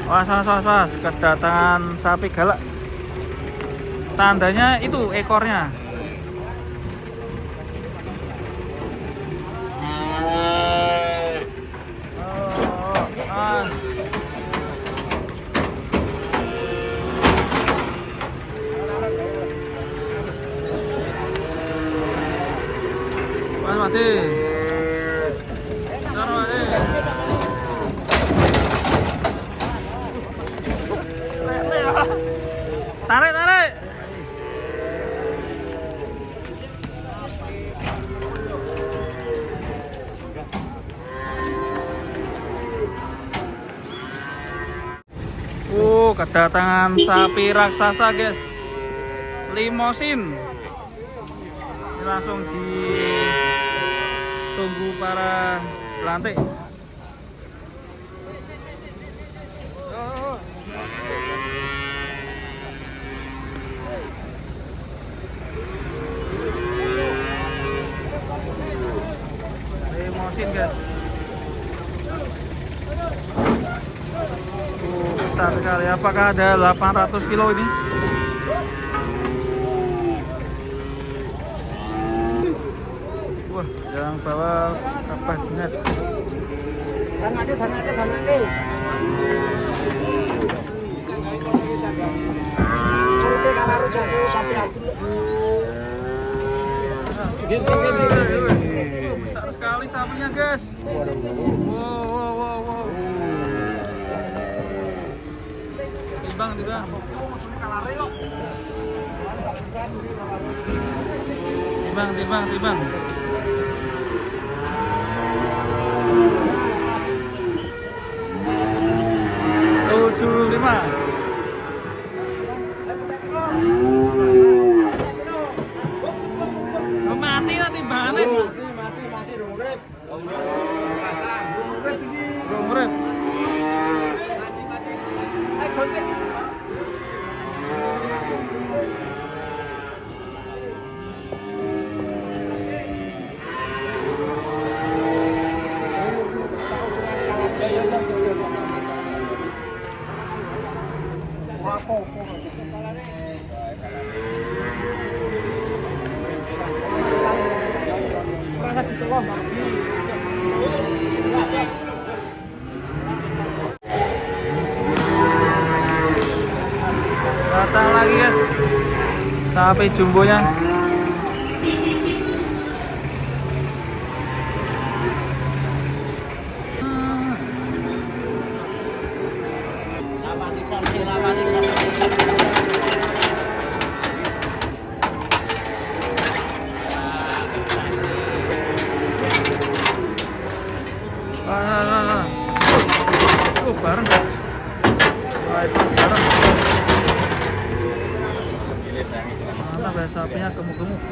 Was, kedatangan sapi galak. Tandanya itu ekornya. Mas mati. Sana mati. Tarik. Kedatangan sapi raksasa, guys. Limosin. Ini langsung ditunggu para pelantik. Limosin, guys. Besar sekali. Apakah ada 800 kilo ini? Wah, yang bawa kapal jinak. Tangannya. Coba kalau coba sapi aku. Besar sekali sapinya, guys. Wow. Timbang. Timbang. 75. Mati lah timbangannya. Mati urip. Urip. Rasa ditolong lagi. Datang lagi, guys. Sapi jumbonya. Bareng. Mana bahasa sapinya gemuk-gemuk.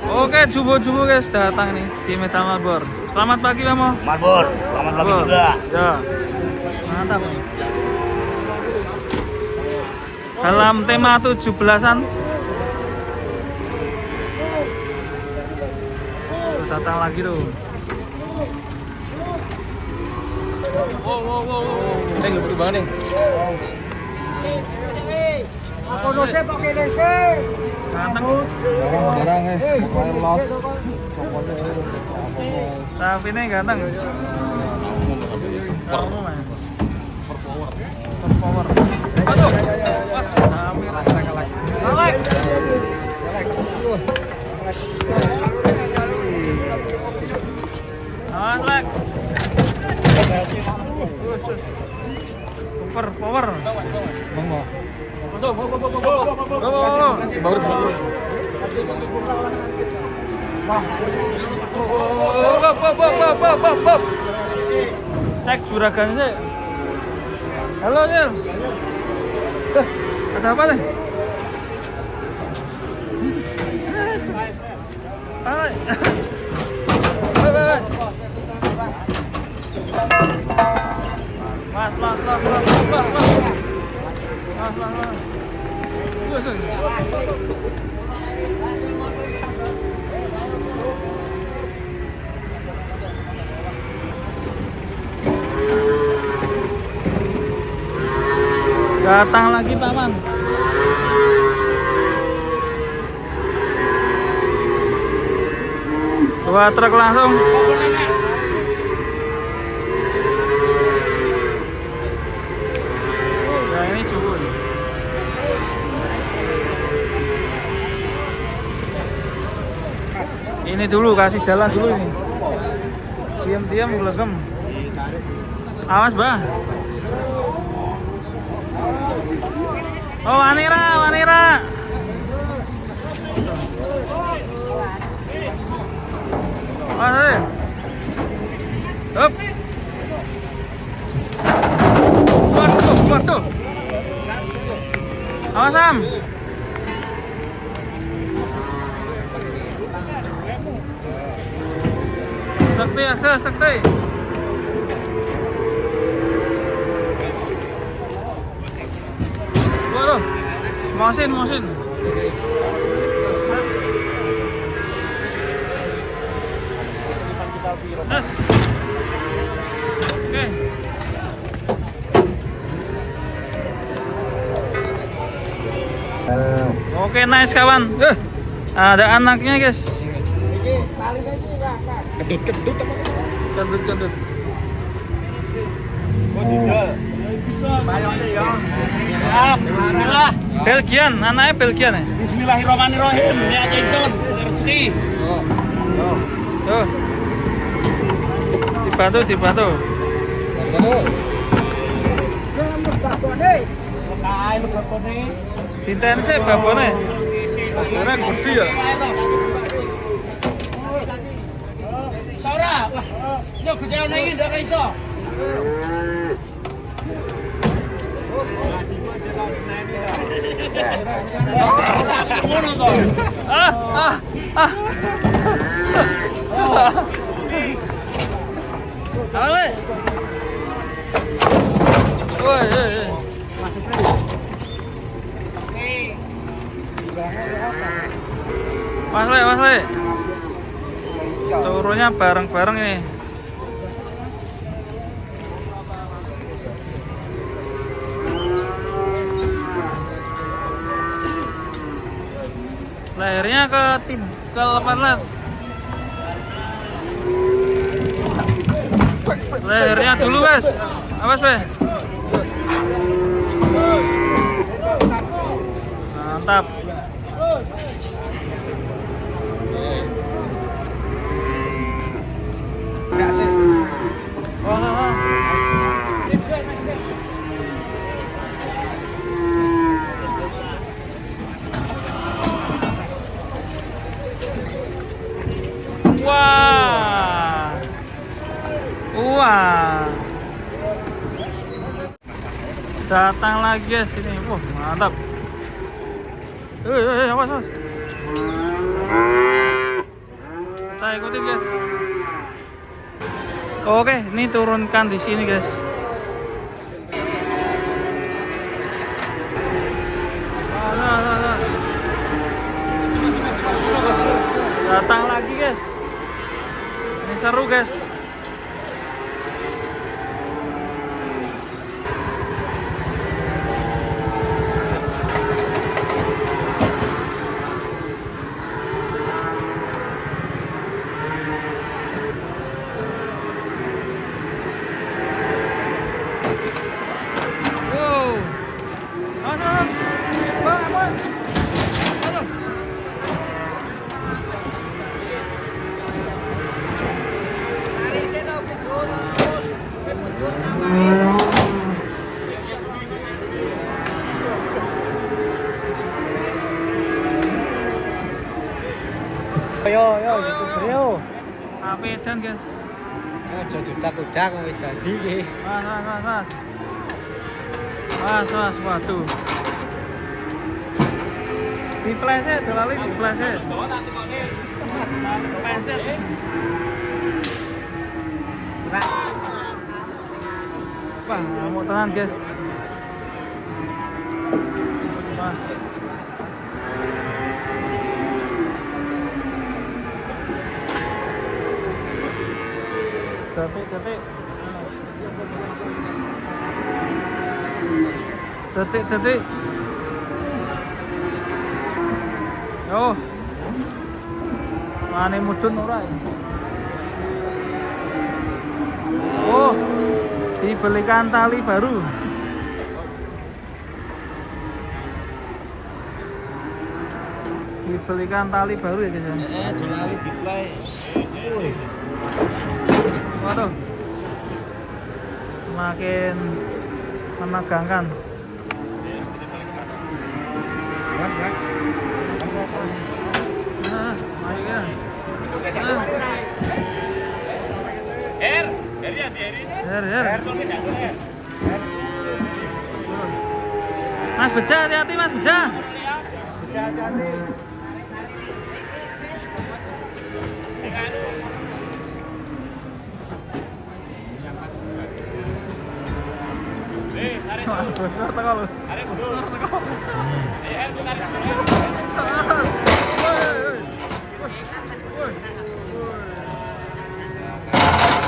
Oke, jumbo guys datang nih si Meta Marbor. Selamat pagi, Memo. Marbor, selamat pagi juga. Ya. Mantap. Dalam tema 17-an. Datang lagi tuh. Wow. Ini gede banget nih. Aku dose pakai dese. Ganteng. Barang guys, pakai los. Sapinya ganteng. Power. Aduh. Pas sapi lagi. Lalek. Awas, Lek. Super power. Monggo. Cek juragan sih. Halo, Nil. Ada apa nih? Hai. Mas. Mas. Wes. Datang lagi paman. Dua truk langsung. Nah ini cukup. Ini dulu kasih jalan dulu ini. Diam-diam gelegem. Awas bah. Oh Wanira. Awas. Up. Keluar tuh. Awas Sam. Sakti. Waduh. Mosin. Yes. Oke, nice kawan. Ada anaknya guys. Kedut apa? Kentut. Bismillah. Belgian, anaknya Belgian ya. Bismillahirrahmanirrahim. Ini aja insun. Rezeki. Tuh. Dibantu. Cintain sih babone. Babone gede ya. Saura, wah, ini kejalan lagi ndak iso. Ngono to. Ale. Woi. Mas Le. Turunnya bareng-bareng ini. Lahirnya ke 18. Lahirnya dulu guys. Awas be. Mantap. Wah. Datang lagi guys ini. Wah, mantap. Awas. Kita ikutin guys. Oke, ini turunkan di sini guys. Datang lagi guys. Ini seru guys. Yo. Apedan guys. Aja jutak-jutak wis dadi iki. Mas. Waduh. Dipleset, dolali dipleset. Pencet. Wah, mau tenan guys. Mas. Detik. Oh. Mane mudun ora ya? Oh. Dibelikan tali baru. Dibelikan tali baru ya guys ya. Jelali diplay. Waduh. Semakin menegangkan. Nah, ayo kan. Her ya Heri. Her. Mas Beja, hati-hati Mas Beja. Hati-hati. Besar teko lho. Besar teko.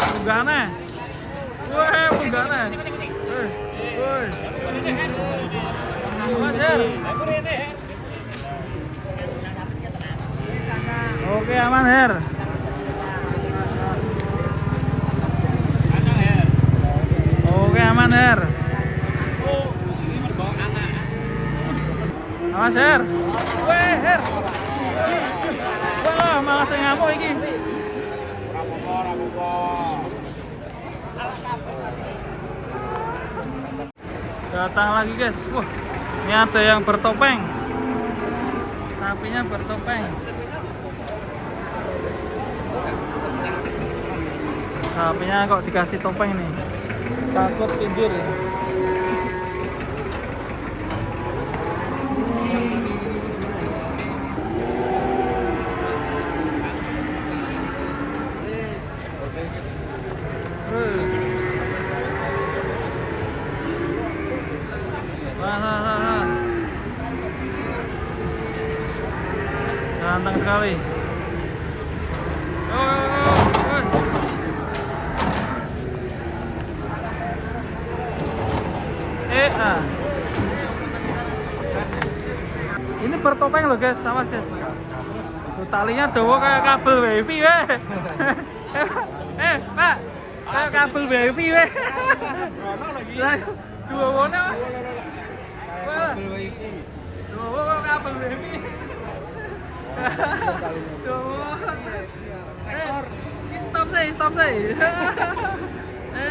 Punggane. Wah, punggane. Woi. Wajar. Oke, aman Her. Oke, aman Her. Awas Her. Weh Her. Wah, malah saya ngamuk iki. Rapopo. Datang lagi guys. Wah, ini ada yang bertopeng. Sapinya bertopeng. Sapinya kok dikasih topeng nih? Takut tidur ya. Ganteng sekali. Ini bertopeng loh guys, sama guys. Talinya dawa kayak kabel wifi weh. Pak, kayak kabel wifi weh. Dua wona. Kabel wifi. Dua kabel wifi. Stop say.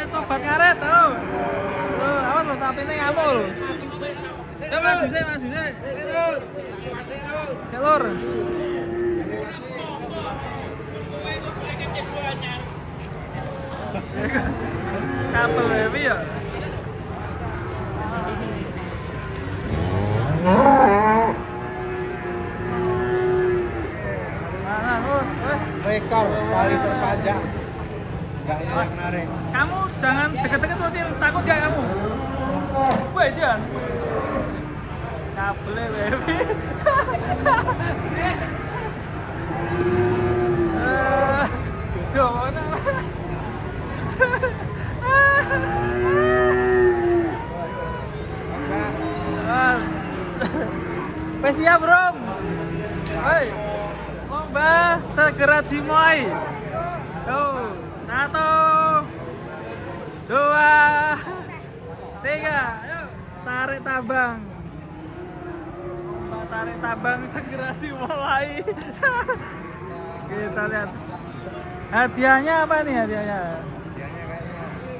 Sobat ngaret, halo. Awas lo sampine ngamul. Maju sih. Selur. Kabel wifi ya. Rekor tali terpanjang. Enggak enak narik. Kamu jangan deket-deket loh, Cil. Takut ya kamu? Wah, jangan. Kabel wifi. Gimana? Siap, Bro. Hei. Lomba segera dimulai. Tuh, 1, 2, 3. Ayo, tarik tabang. Lomba tarik tabang segera dimulai. Kita lihat. Hadiahnya apa nih hadiahnya?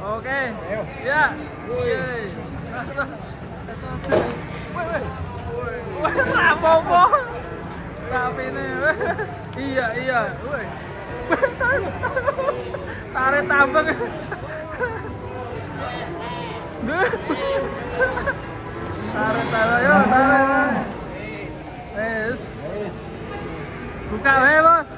Oke. Ya. Apa-apa. Tapi ini. Iya. Tarik tabang. Tarik, yuk, tarik. Wes. Buka wae, Bos.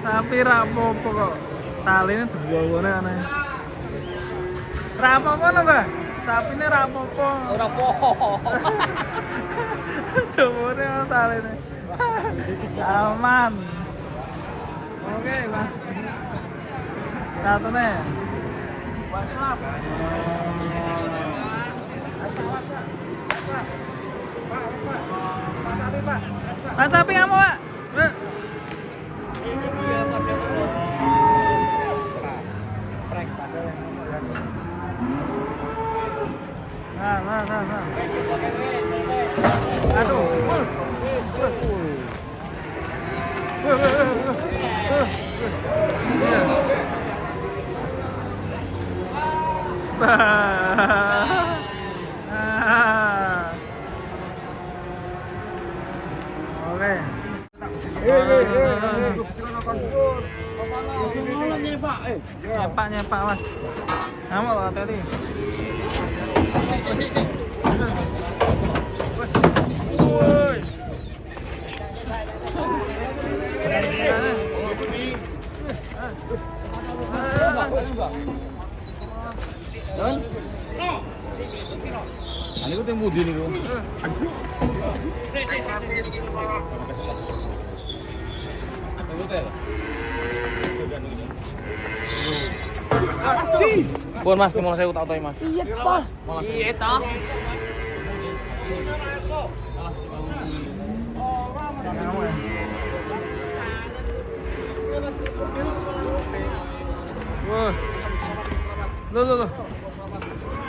Tapi rapopo kok. Taline dibawane aneh. Rapopo no, Mbak? Sapine rapopo. Ora poho. Dhuwure talene. Aman. Oke, Mas. Satune. Whatsapp. Pak, tapi kamu, Pak. Nah. Aduh. Oke. Nyepak Mas. Kamu hati-hati. Woi. Ini ku temu di niku. Pun Mas, mau saya tak tahu Mas. Iya toh. Iya toh. Wah. Loh.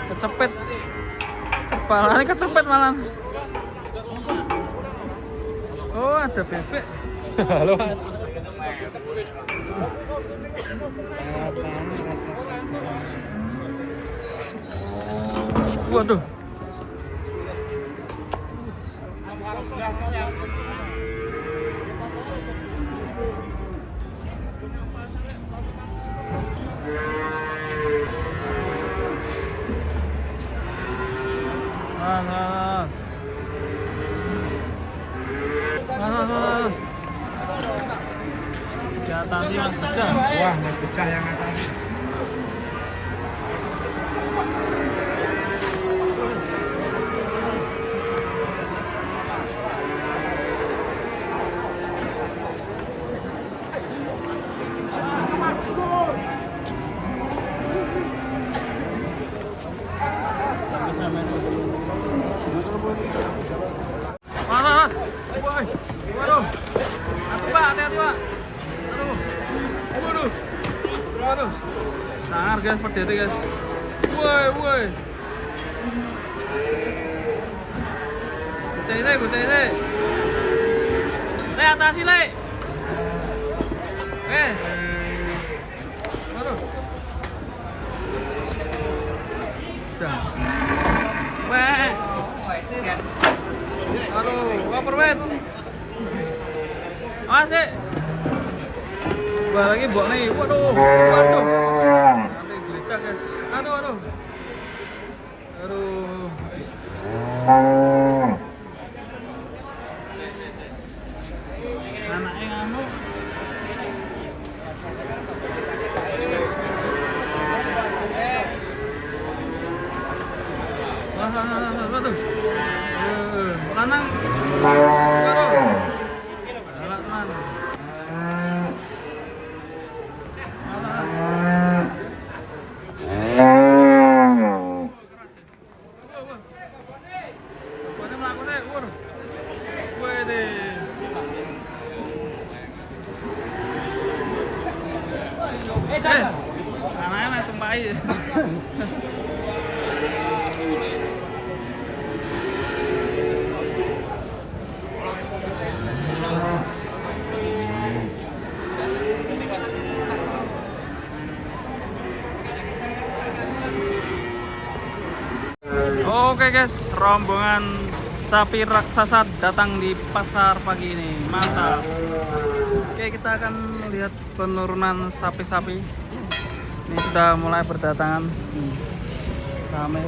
Kecepet. Kepalanya kecepet malah. Oh, ada bebek. Halo Mas. Waduh. Mas. Di atas sih Mas pecah. Wah, Mas pecah yang atas. Mas. Waduh. Aku Pak, hati-hati Pak. Waduh. Sangar guys, pedete guys. Woi. Kucai. Le, atasi le. Waduh. Weh. Aduh, lapar wet. Awas deh. Wah lagi bawa nih. Waduh. Nanti gelitak guys. Aduh. Anaknya ngamuk. Wah, tuh. Lanang. Galak mana? Anaknya tumpai. Oke guys, rombongan sapi raksasa datang di pasar pagi ini. Mantap. Oke, kita akan lihat penurunan sapi-sapi. Ini sudah mulai berdatangan. Ramai.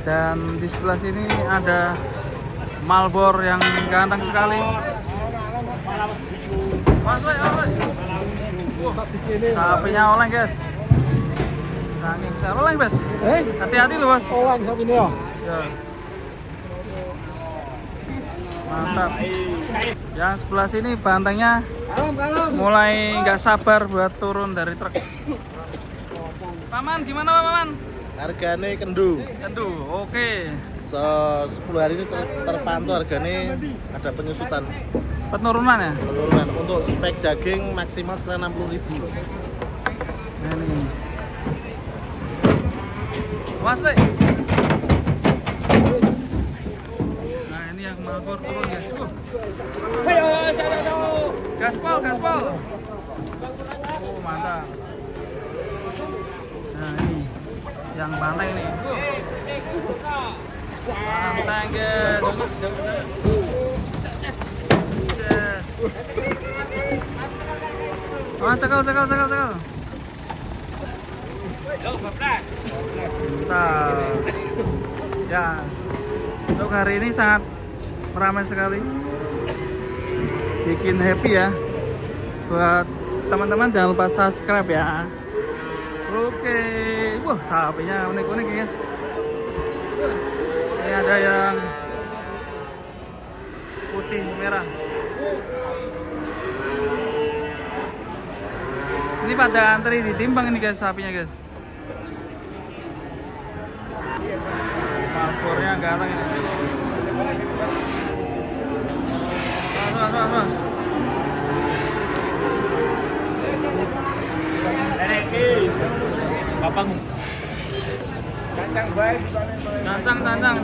Dan di sebelah sini ada Malbor yang ganteng sekali. Mas, sapinya oleng guys. Saking besar. Oleng, Bos. Eh? Hati-hati loh, Bos. Orang sapi ini ya. Ya. Mantap. Yang sebelah sini bantengnya mulai nggak sabar buat turun dari truk. Paman, gimana Paman? Harganya kendu. Kendu, oke. 10 hari ini terpantau harganya ada penyusutan Penurunan ya? penurunan. Untuk spek daging maksimal sekitar 60.000. Nah, ini. Mas, Dek. Nah, ini yang Malbor turun, guys. Gaspol, gaspol. Oh, mantap. Nah, ini yang banteng ini. Banteng, guys. Yes. Oh, cekal. Mantap. Ya, untuk hari ini sangat ramai sekali, bikin happy ya. Buat teman-teman jangan lupa subscribe ya. Oke, wah sapinya unik-unik guys. Ini ada yang putih merah. Ini pada antri ditimbang ini guys sapinya guys. Paspornya ganteng ini. Mas. Papang. Tantang.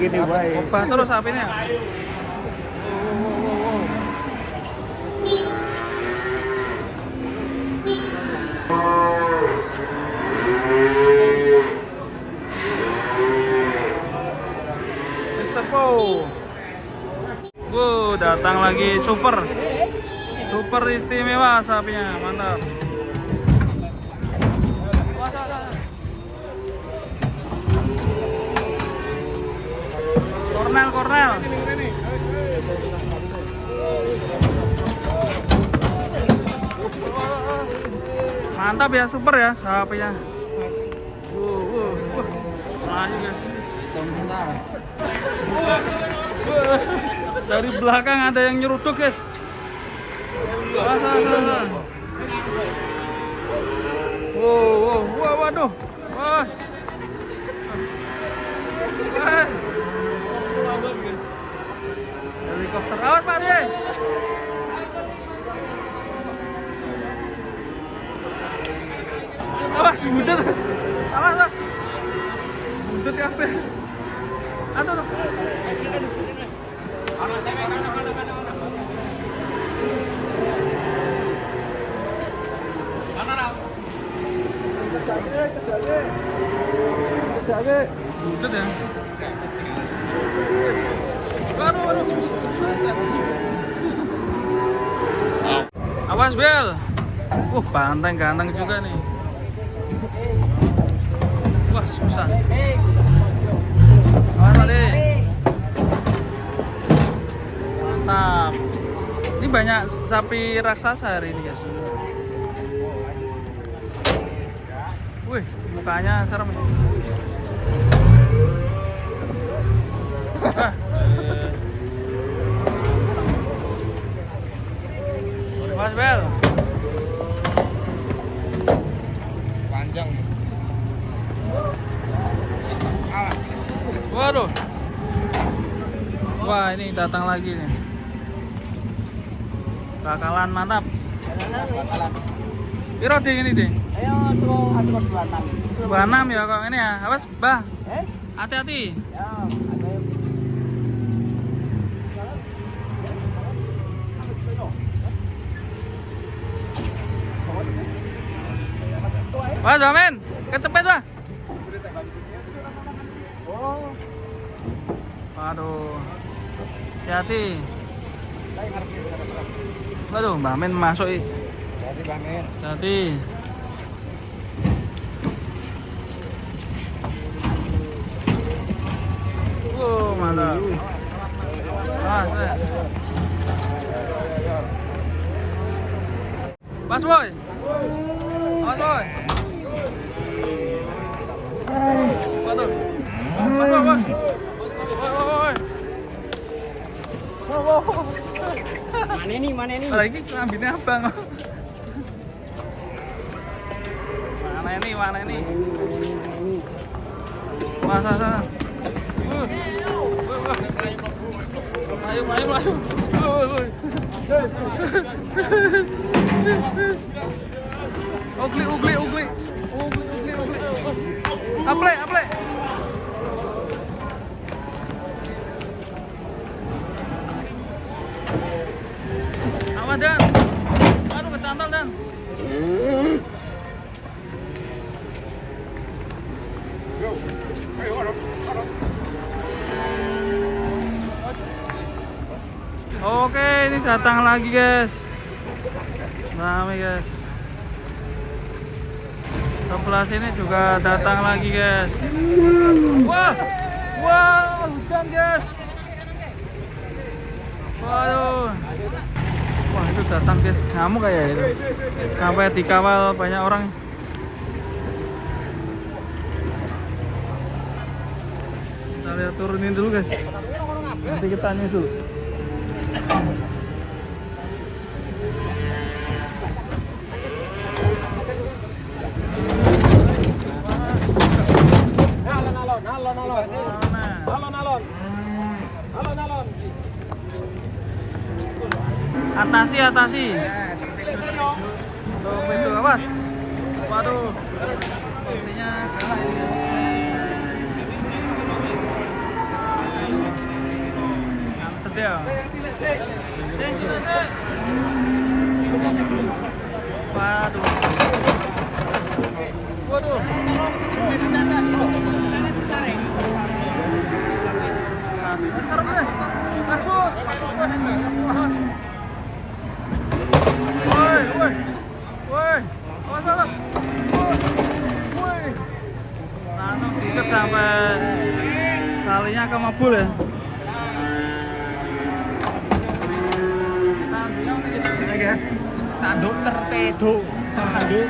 Gini baik. Obah terus sapinya. Mr. Po. Datang lagi super istimewa sapinya, mantap. Kornel. Mantap ya, super ya sapinya. Maju guys. Dari belakang ada yang nyeruduk guys. Waduh. Bos. Helikopter, awas Pak De. Awas, buntut. Awas. Buntut apa? Aduh. Buntut ya. Waduh. Awas Bel. Banteng ganteng juga nih. Wah, susah. Awas deh. Mantap. Ini banyak sapi raksasa hari ini guys. Wih, mukanya serem. Mas Bel. Panjang. Waduh. Wah, ini datang lagi nih. Bakalan mantap. Piro ding ini ding? Ayo tuh aturan 26 ya kok ini ya. Awas, Bah. Eh? Hati-hati. Ya, ada yang Wah, Damen. Kecepet, Bah. Oh, Waduh. Hati-hati. Waduh, Mbak Men masuk. jadi Bamen. Hati. Mantap. Mas boy. Mas boy. Waduh. Woi. Mana ini? Lagi ambilnya abang. Mana ini? Masa. Ayo. Ugli. Aple. Awas Dan. Aduh kecantol Dan. Oke, ini datang lagi guys. Ramai guys. Sebelah sini juga datang lagi guys. Wah, hujan guys. Waduh. Wah, itu datang guys. Ngamuk kayak itu. Sampai dikawal banyak orang. Kita lihat turunin dulu guys. Nanti kita nyusul. Atasi. Tuh pintu awas. Waduh. Intinya kalah ini. Ngangcet ya. Waduh. Serem guys. Woi. Awas. Woi. Langsung diikat sampai talinya ke mobil ya. Ini guys, tanduk terpedo. Tanduk.